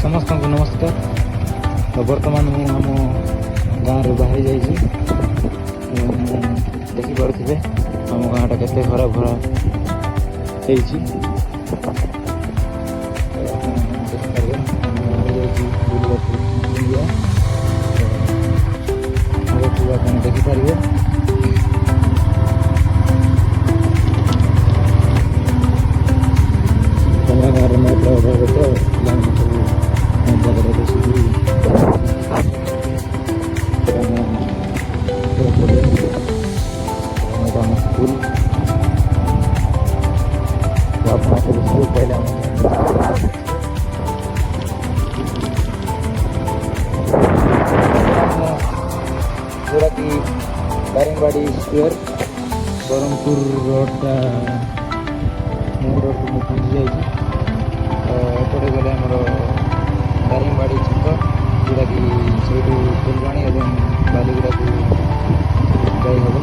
समस्त को नमस्कार। तो बर्तमान मुझे आम गाँव बाहरी जाइए देखिपे आम गाँटा के हरा भरा देखिपारे जोड़ा कि Daringbadi square Brahmapur road main road को पहुँची जाइए गले आमर दारिंगबाड़ी छक जोड़ा कि से फुलबाणी और बालीगुड़ा को जाई हम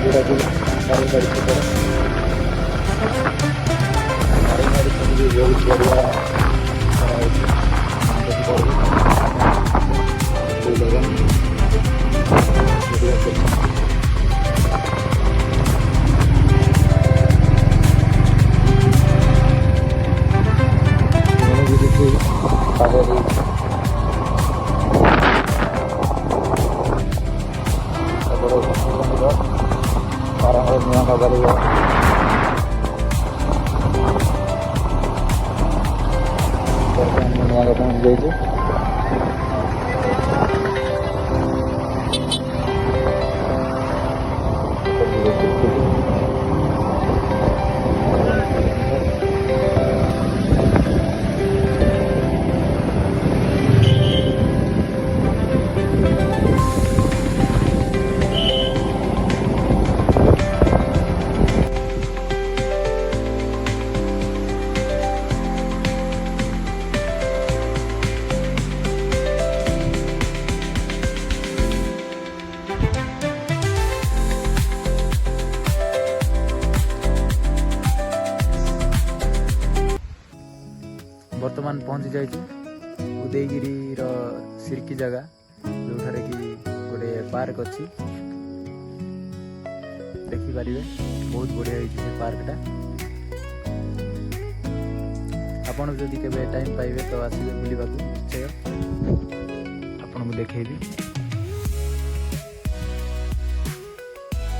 जोड़ा कि दारिंगबाड़ी छक बहुत बढ़िया पहुँच जाइए बर्तमान पहुँची जाइए उदयगिरी सिरकी जगह जो कि गोटे पार्क अच्छी देखिपारे बहुत बढ़िया है पार्कटा आपन जदि केबे टाइम पाइबे तो आसिबे बुलिबा को निश्चय आपन को देखेबी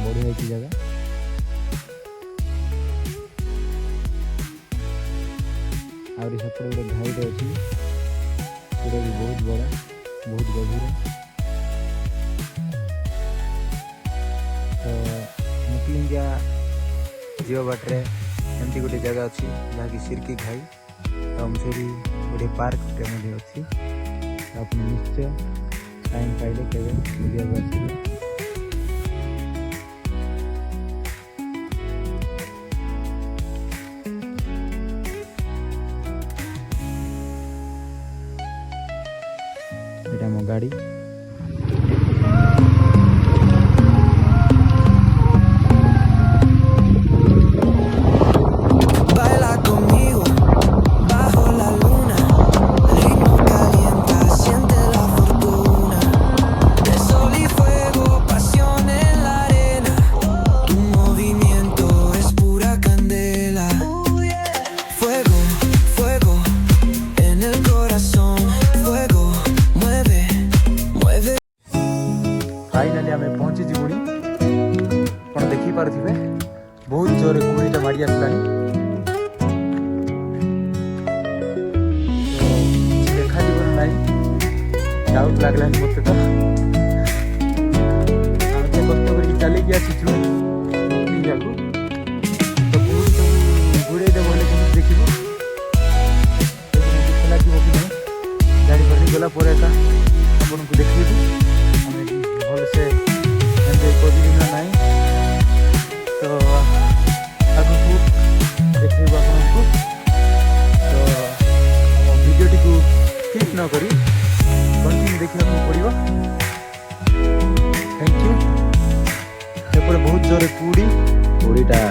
बढ़िया है जगह और सेपटे गोटे घाईट अच्छी जोटा कि बहुत बड़ा बहुत गभीर तो मुकलिंगा जीव बाटे एमती गोटे जगह अच्छी जहाँ कि सिरकी घाई से गोटे पार्क अच्छी आप निश्चय टाइम पाइले केवे बुलिया आसिबे। এটা আমার গাড়ি फाइनाली आम पहुँची बुणी आप देखिपे बहुत जोर कुहुड़ीटा माड़ी आसला देखा ना डाउट लगला मत तो कष्ट कर चलिए आसीचु तो बहुत घूरे देव देखू लगे कि नहीं गाड़ी भर गला आपन को देखू भलसे एंजॉय कर ना तो आगू देखो आपको तो भिडियो टी स्किप न करी कंटिन्यू देखा पड़ो। Thank you. एपटे बहुत जोर कुड़ी कुड़ीटा